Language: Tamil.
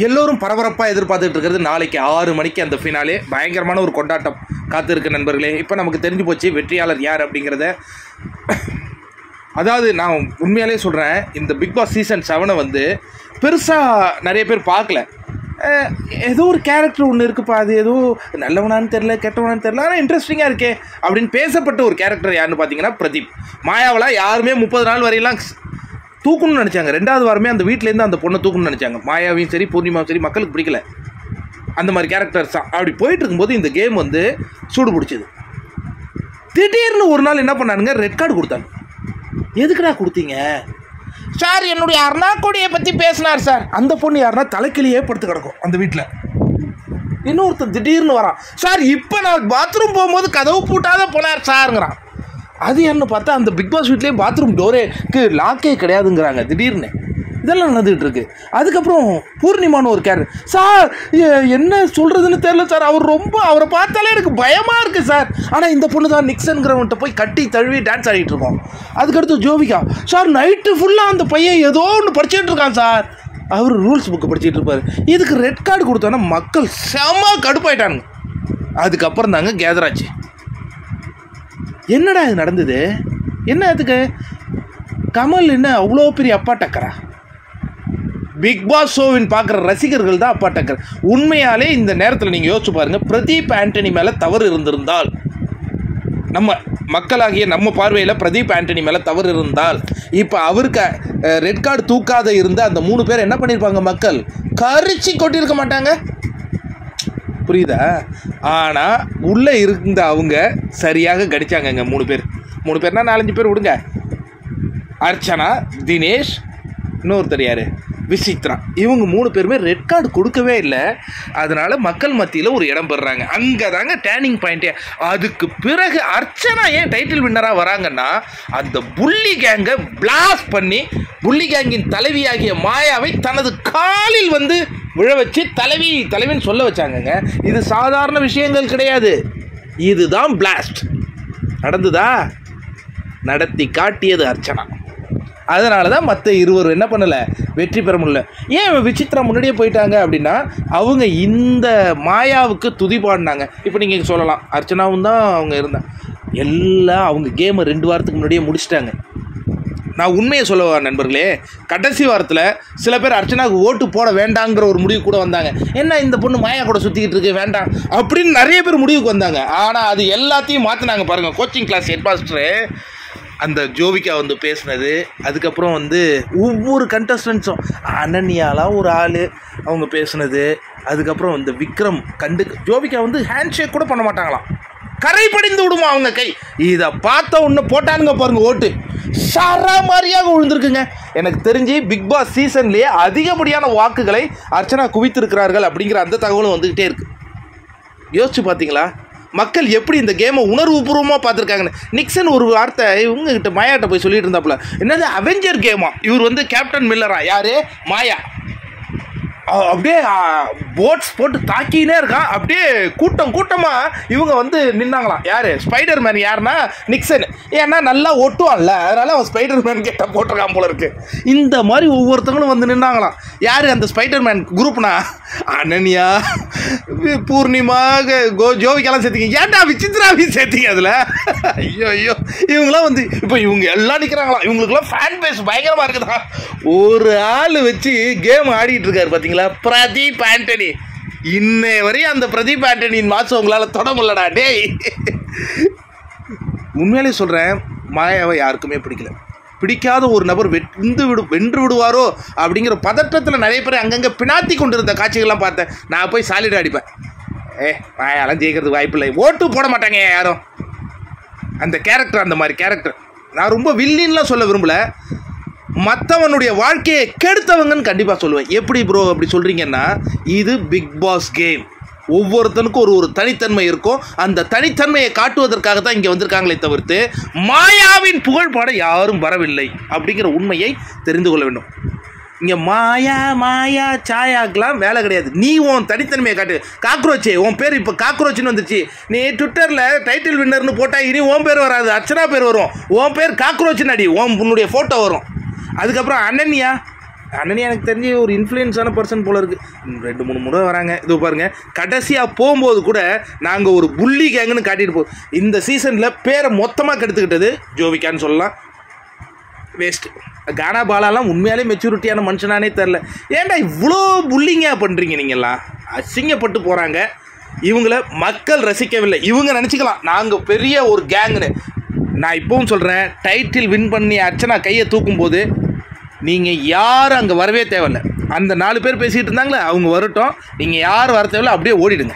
எல்லோரும் பரபரப்பாக எதிர்பார்த்துட்டு இருக்கிறது நாளைக்கு 6 மணிக்கு அந்த ஃபினாலே. பயங்கரமான ஒரு கொண்டாட்டம் காத்திருக்கு நண்பர்களே. இப்போ நமக்கு தெரிஞ்சு போச்சு வெற்றியாளர் யார் அப்படிங்கிறத. அதாவது நான் உண்மையாலே சொல்கிறேன், இந்த பிக் பாஸ் சீசன் 7 வந்து பெருசாக நிறைய பேர் பார்க்கல. ஏதோ ஒரு கேரக்டர் ஒன்று இருக்குப்பா, அது ஏதோ நல்லவனான்னு தெரில கெட்டவனான்னு தெரில, ஆனால் இன்ட்ரெஸ்டிங்காக இருக்கே அப்படின்னு பேசப்பட்ட ஒரு கேரக்டர் யாருன்னு பார்த்தீங்கன்னா பிரதீப். மாயாவெல்லாம் யாருமே 30 நாள் வரையெல்லாம் தூக்கணும்னு நினச்சாங்க. 2வது வாரமே அந்த வீட்டிலேருந்து அந்த பொண்ணை தூக்கணும்னு நினச்சாங்க. மாயாவையும் சரி பூர்ணிமாவும் சரி மக்களுக்கு பிடிக்கல அந்த மாதிரி கேரக்டர்ஸ் தான். அப்படி போயிட்டு இருக்கும்போது இந்த கேம் வந்து சூடு பிடிச்சிது. திடீர்னு ஒரு நாள் என்ன பண்ணானுங்க, ரெட் கார்டு கொடுத்தாங்க. எதுக்குடா கொடுத்தீங்க சார்? என்னுடைய அருணாக்கோடியை பற்றி பேசினார் சார். அந்த பொண்ணு யாருன்னா தலைக்கிலேயே படுத்து கிடக்கும் அந்த வீட்டில். இன்னொருத்தன் திடீர்னு வரான், சார் இப்போ நான் பாத்ரூம் போகும்போது கதவு பூட்டாத போனார் சாருங்கிறான். அது என்ன பார்த்தா அந்த பிக் பாஸ் வீட்லேயே பாத்ரூம் டோரேக்கு லாக்கே கிடையாதுங்கிறாங்க திடீர்னு. இதெல்லாம் நடந்துகிட்டு இருக்கு. அதுக்கப்புறம் பூர்ணிமான்னு ஒரு கேரக்டர், சார் என்ன சொல்கிறதுன்னு தெரியல சார், அவரை பார்த்தாலே எனக்கு பயமாக இருக்குது சார். ஆனால் இந்த பொண்ணு தான் நிக்சன்கிறவன்ட்ட போய் கட்டி தழுவி டான்ஸ் ஆடிட்டு இருக்கோம். அதுக்கடுத்து ஜோவிகா, சார் நைட்டு ஃபுல்லாக அந்த பையன் ஏதோ ஒன்று படிச்சுட்டு இருக்கான் சார். அவர் ரூல்ஸ் புக்கு படிச்சுட்டு இருப்பார். இதுக்கு ரெட் கார்டு கொடுத்தோன்னா மக்கள் செம கடுப்பாயிட்டானுங்க. அதுக்கப்புறம் தாங்க கேதர் ஆச்சு. என்னடா இது நடந்தது? என்ன அதுக்கு கமல் என்ன அவ்வளோ பெரிய அப்பா டக்கரா? பிக் பாஸ் ஷோவின் பார்க்குற ரசிகர்கள் தான் அப்பா டக்கர். உண்மையாலே இந்த நேரத்தில் நீங்கள் யோசிச்சு பாருங்கள், பிரதீப் ஆண்டனி மேலே தவறு இருந்திருந்தால், நம்ம மக்களாகிய நம்ம பார்வையில் பிரதீப் ஆண்டனி மேலே தவறு இருந்தால், இப்போ அவருக்கு ரெட் கார்டு தூக்காத இருந்த அந்த 3 பேர் என்ன பண்ணியிருப்பாங்க? மக்கள் கரிச்சி கொட்டியிருக்க மாட்டாங்க. புரியுதா? ஆனால் உள்ளே இருந்த அவங்க சரியாக கடிச்சாங்கங்க. 3 பேர்னா 4-5 பேர் விடுங்க. அர்ச்சனா, தினேஷ், இன்னொருத்தர் யார், விசித்ரா, இவங்க 3 பேருமே ரெட் கார்டு கொடுக்கவே இல்லை. அதனால மக்கள் மத்தியில் ஒரு இடம் பெறுறாங்க. அங்கே தாங்க டேர்னிங் பாயிண்ட்டே. அதுக்கு பிறகு அர்ச்சனா ஏன் டைட்டில் வின்னராக வராங்கன்னா, அந்த புள்ளி கேங்கை பிளாஸ்ட் பண்ணி புள்ளி கேங்கின் தலைவியாகிய மாயாவை தனது காலில் வந்து விழ வச்சு தலைவின்னு சொல்ல வச்சாங்கங்க. இது சாதாரண விஷயங்கள் கிடையாது. இதுதான் பிளாஸ்ட். நடந்துதா? நடத்தி காட்டியது அர்ச்சனா. அதனால தான் மற்ற 20 என்ன பண்ணலை, வெற்றி பெற முடியல. ஏன் விசித்ரா முன்னாடியே போயிட்டாங்க அப்படின்னா, அவங்க இந்த மாயாவுக்கு துதி பாடினாங்க. இப்போ நீங்கள் சொல்லலாம் அர்ச்சனாவும் தான் அவங்க இருந்தாங்க. எல்லாம் அவங்க கேமை 2 வாரத்துக்கு முன்னாடியே முடிச்சிட்டாங்க. நான் உண்மையை சொல்ல நண்பர்களே, கடைசி வாரத்தில் சில பேர் அர்ச்சனாவுக்கு ஓட்டு போட வேண்டாங்கிற ஒரு முடிவு கூட வந்தாங்க. என்ன இந்த பொண்ணு மாயா கூட சுற்றிக்கிட்டு இருக்கு வேண்டாம் அப்படின்னு நிறைய பேர் முடிவுக்கு வந்தாங்க. ஆனால் அது எல்லாத்தையும் மாற்றினாங்க பாருங்கள். கோச்சிங் கிளாஸ் ஹெட்மாஸ்டரு அந்த ஜோவிகா வந்து பேசினது, அதுக்கப்புறம் வந்து ஒவ்வொரு கண்டஸ்டன்ஸும் அனன்யாலாம் ஒரு ஆள் அவங்க பேசுனது, அதுக்கப்புறம் இந்த விக்ரம் ஜோவிகா வந்து ஹேண்ட் ஷேக் கூட பண்ண மாட்டாங்களாம், கரை படிந்து விடுமா அவங்க கை. இதை பார்த்த ஒன்று போட்டானுங்க பாருங்க ஓட்டு, சராமாரியாக விழுந்திருக்குங்க. எனக்கு தெரிஞ்சு பிக் பாஸ் சீசன்லேயே அதிகப்படியான வாக்குகளை அர்ச்சனா குவித்திருக்கிறார்கள் அப்படிங்கிற அந்த தகவலும் வந்துக்கிட்டே இருக்கு. யோசிச்சு பார்த்தீங்களா மக்கள் எப்படி இந்த கேமை உணர்வுபூர்வமாக பார்த்துருக்காங்கன்னு? நிக்சன் ஒரு வார்த்தை இவங்ககிட்ட மாயாட்ட போய் சொல்லிட்டு இருந்தாப்புல, என்னது அவெஞ்சர் கேமா, இவர் வந்து கேப்டன் மில்லரா, யாரு மாயா, அப்படியே போட்ஸ் போட்டு தாக்கினே இருக்கான். அப்படியே கூட்டமாக இவங்க வந்து நின்னாங்களாம். யார்? Spider man. யாருன்னா நிக்சன். ஏன்னா நல்லா ஒட்டுவான்ல, அதனால அவன் ஸ்பைடர் மேன் கேட்ட போட்டிருக்கான் போல இருக்கு. இந்த மாதிரி ஒவ்வொருத்தங்களும் வந்து நின்னாங்களாம். யார் அந்த ஸ்பைடர் மேன் குரூப்னா? அனன்யா, பூர்ணிமா, ஜோவிக்கெல்லாம் சேர்த்திங்க. ஏன்டா விசித்ராவையும் சேர்த்திங்க அதில்? ஐயோ இவங்களாம் வந்து இப்போ இவங்க எல்லாம் நிற்கிறாங்களாம். இவங்களுக்குலாம் ஃபேன் பேஸ் பயங்கரமாக இருக்குதா. ஒரு ஆள் வச்சு கேம் ஆடிட்டு இருக்காரு பார்த்தீங்களா, பிரதீப் ஆண்டனி. இன்னை வரையும் அந்த பிரதீப் ஆண்டனியின் மாசம் உங்களால் தொட முடியலடா டேய். உண்மையிலே சொல்கிறேன், மாயாவை யாருக்குமே பிடிக்காத ஒரு நபர் வென்று விடுவாரோ அப்படிங்கிற பதற்றத்தில் நிறைய பேர் அங்கங்கே பினாத்தி கொண்டிருந்த காட்சிகள்லாம் பார்த்தேன். நான் போய் சாலிடாக அடிப்பேன். மாயாலாம் ஜெயிக்கிறதுக்கு வாய்ப்பு இல்லை, ஓட்டு போட மாட்டாங்க யாரும். அந்த கேரக்டர் அந்த மாதிரி கேரக்டர். நான் ரொம்ப வில்லின்லாம் சொல்ல விரும்பலை, மற்றவனுடைய வாழ்க்கையை கெடுத்தவங்கன்னு கண்டிப்பாக சொல்லுவேன். எப்படி ப்ரோ அப்படி சொல்கிறீங்கன்னா, இது பிக் பாஸ் கேம். ஒவ்வொருத்தனுக்கும் ஒரு தனித்தன்மை இருக்கும். அந்த தனித்தன்மையை காட்டுவதற்காக தான் இங்கே வந்திருக்காங்களே தவிர்த்து மாயாவின் புகழ்பாட யாரும் வரவில்லை அப்படிங்கிற உண்மையை தெரிந்து கொள்ள வேண்டும். இங்கே மாயா சாயாக்கெலாம் வேலை கிடையாது. நீ உன் தனித்தன்மையை காட்டு. காக்ரோச்சே, உன் பேர் இப்போ காக்ரோச்சுன்னு வந்துச்சு. நீ ட்விட்டரில் டைட்டில் வின்னர்னு போட்டால் இனி உன் பேர் வராது, அர்ச்சனா பேர் வரும். உன் பேர் காக்ரோச்சுன்னு அடி, உன்னுடைய ஃபோட்டோ வரும். அதுக்கப்புறம் அனன்யா அண்ணனே எனக்கு தெரிஞ்சு ஒரு இன்ஃப்ளூயன்ஸான பர்சன் போல இருக்குது. 2-3 முறை வராங்க. இது பாருங்கள், கடைசியாக போகும்போது கூட நாங்கள் ஒரு புள்ளி கேங்குன்னு காட்டிட்டு போவோம். இந்த சீசனில் பேரை மொத்தமாக கெடுத்துக்கிட்டது ஜோவிகான்னு சொல்லலாம். வேஸ்ட்டு. கானா பாலாலாம் உண்மையாலே மெச்சூரிட்டியான மனுஷனானே தெரில. ஏன்டா இவ்வளோ புல்லிங்க பண்ணுறீங்க நீங்கள்லாம்? அசிங்கப்பட்டு போகிறாங்க. இவங்கள மக்கள் ரசிக்கவில்லை. இவங்க நினச்சிக்கலாம் நாங்கள் பெரிய ஒரு கேங்குன்னு. நான் இப்போவும் சொல்கிறேன், டைட்டில் வின் பண்ணி அர்ச்சனா கையை தூக்கும்போது நீங்கள் யாரும் அங்கே வரவே தேவையில்லை. அந்த 4 பேர் பேசிகிட்டு இருந்தாங்களே அவங்க வரட்டும். நீங்கள் யாரும் வர தேவையில்லை, அப்படியே ஓடிடுங்க.